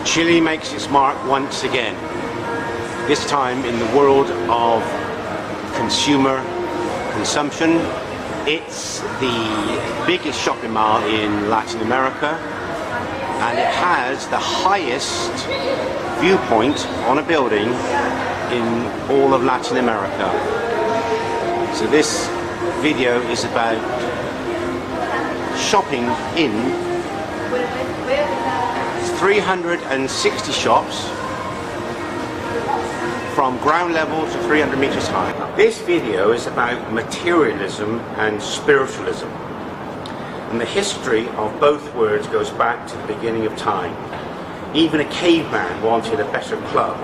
Chile makes its mark once again, this time in the world of consumer consumption. It's the biggest shopping mall in Latin America, and it has the highest viewpoint on a building in all of Latin America. So this video is about shopping in 360 shops from ground level to 300 meters high. This video is about materialism and spiritualism. And the history of both words goes back to the beginning of time. Even a caveman wanted a better club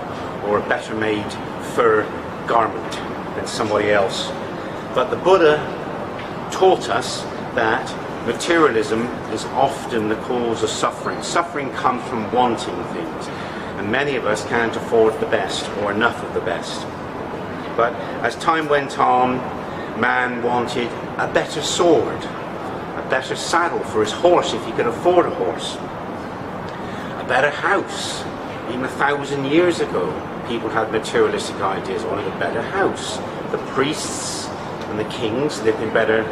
or a better made fur garment than somebody else. But the Buddha taught us that materialism is often the cause of suffering. Suffering comes from wanting things, and many of us can't afford the best or enough of the best. But as time went on, man wanted a better sword, a better saddle for his horse if he could afford a horse, a better house. Even 1,000 years ago, people had materialistic ideas, wanted a better house. The priests and the kings lived in better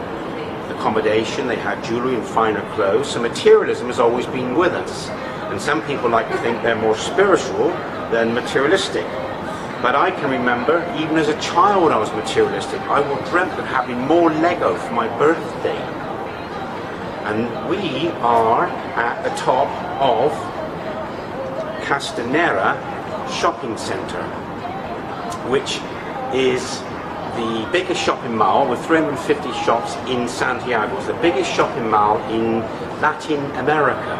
accommodation, they had jewelry and finer clothes. So materialism has always been with us, and some people like to think they're more spiritual than materialistic. But I can remember, even as a child, I was materialistic. I dreamt of having more Lego for my birthday. And we are at the top of Costanera shopping center, which is the biggest shopping mall with 350 shops in Santiago. It's the biggest shopping mall in Latin America.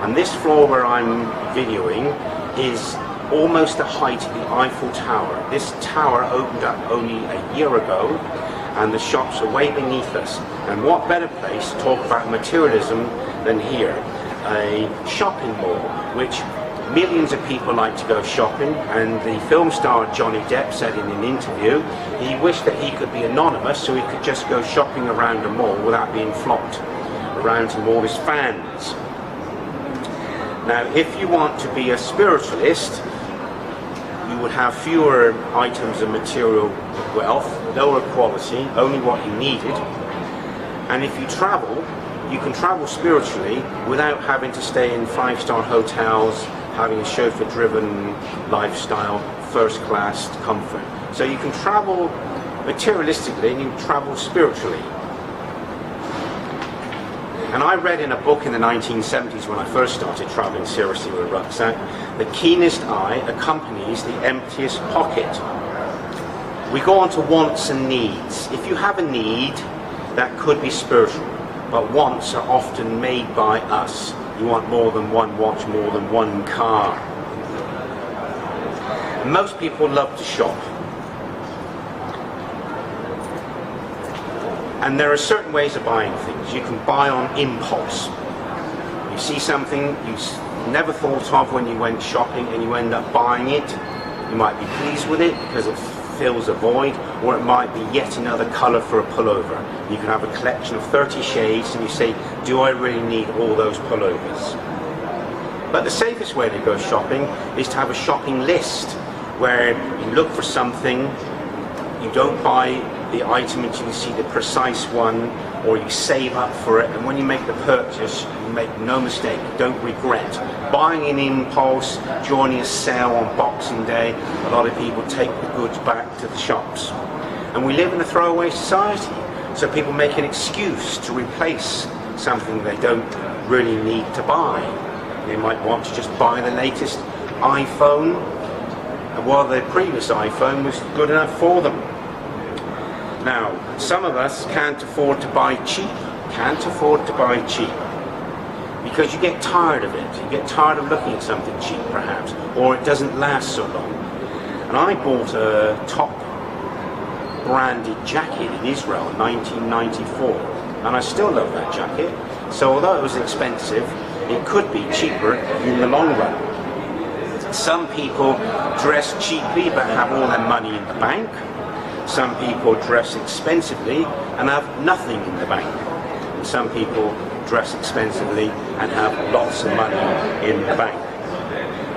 And this floor where I'm videoing is almost the height of the Eiffel Tower. This tower opened up only a year ago, and the shops are way beneath us. And what better place to talk about materialism than here? A shopping mall, which millions of people like to go shopping, and the film star Johnny Depp said in an interview he wished that he could be anonymous so he could just go shopping around the mall without being flocked around him all his fans. Now, if you want to be a spiritualist, you would have fewer items of material wealth, lower quality, only what you needed. And if you travel, you can travel spiritually without having to stay in five-star hotels, having a chauffeur-driven lifestyle, first-class comfort. So you can travel materialistically and you can travel spiritually. And I read in a book in the 1970s when I first started traveling seriously with a rucksack, the keenest eye accompanies the emptiest pocket. We go on to wants and needs. If you have a need, that could be spiritual, but wants are often made by us. You want more than one watch, more than one car. Most people love to shop. And there are certain ways of buying things. You can buy on impulse. You see something you never thought of when you went shopping and you end up buying it. You might be pleased with it because it fills a void, or it might be yet another colour for a pullover. You can have a collection of 30 shades and you say, do I really need all those pullovers? But the safest way to go shopping is to have a shopping list where you look for something, you don't buy the item until you see the precise one, or you save up for it, and when you make the purchase, you make no mistake, don't regret. Buying in impulse, joining a sale on Boxing Day, a lot of people take the goods back to the shops. And we live in a throwaway society, so people make an excuse to replace something they don't really need to buy. They might want to just buy the latest iPhone, while the previous iPhone was good enough for them. Now, some of us can't afford to buy cheap, because you get tired of it. You get tired of looking at something cheap, perhaps, or it doesn't last so long. And I bought a top branded jacket in Israel in 1994, and I still love that jacket. So although it was expensive, it could be cheaper in the long run. Some people dress cheaply but have all their money in the bank. Some people dress expensively and have nothing in the bank. And some people dress expensively and have lots of money in the bank.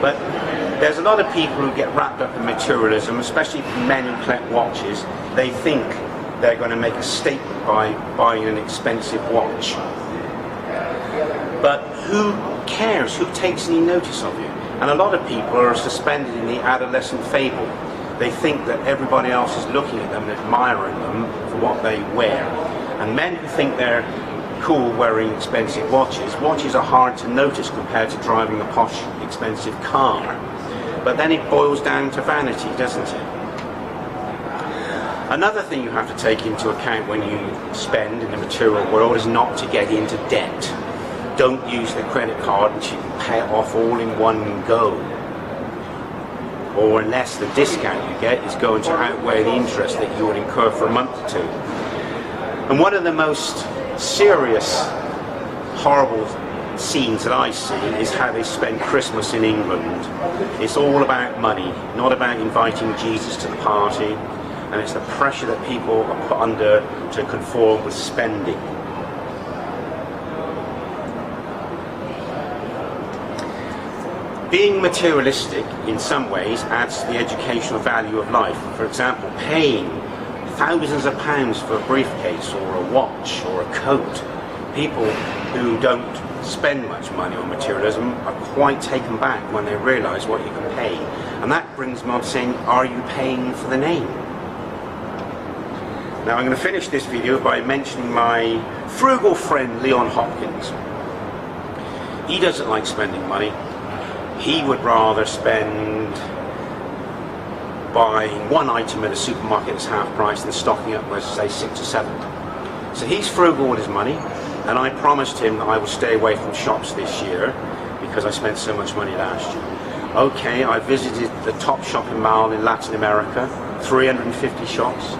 But there's a lot of people who get wrapped up in materialism, especially men who collect watches. They think they're going to make a statement by buying an expensive watch. But who cares? Who takes any notice of you? And a lot of people are suspended in the adolescent fable. They think that everybody else is looking at them and admiring them for what they wear. And men who think they're cool wearing expensive watches are hard to notice compared to driving a posh, expensive car. But then it boils down to vanity, doesn't it? Another thing you have to take into account when you spend in the material world is not to get into debt. Don't use the credit card and you can pay it off all in one go. Or unless the discount you get is going to outweigh the interest that you would incur for a month or two. And one of the most serious, horrible scenes that I see is how they spend Christmas in England. It's all about money, not about inviting Jesus to the party, and it's the pressure that people are put under to conform with spending. Being materialistic in some ways adds to the educational value of life. For example, paying thousands of pounds for a briefcase or a watch or a coat. People who don't spend much money on materialism are quite taken back when they realise what you can pay. And that brings me on to saying, are you paying for the name? Now I'm going to finish this video by mentioning my frugal friend Leon Hopkins. He doesn't like spending money. He would rather spend buying one item at a supermarket that's half price than stocking up with, say, 6 or 7. So he's frugal with his money, and I promised him that I would stay away from shops this year because I spent so much money last year. Okay, I visited the top shopping mall in Latin America, 350 shops.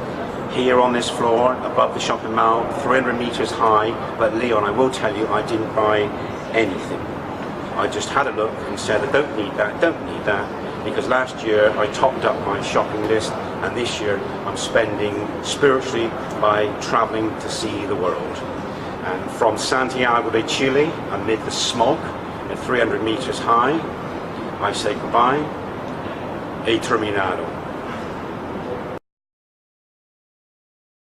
Here on this floor, above the shopping mall, 300 meters high, but Leon, I will tell you, I didn't buy anything. I just had a look and said, I don't need that, because last year I topped up my shopping list, and this year I'm spending spiritually by traveling to see the world. And from Santiago de Chile, amid the smog, at 300 meters high, I say goodbye, he terminado.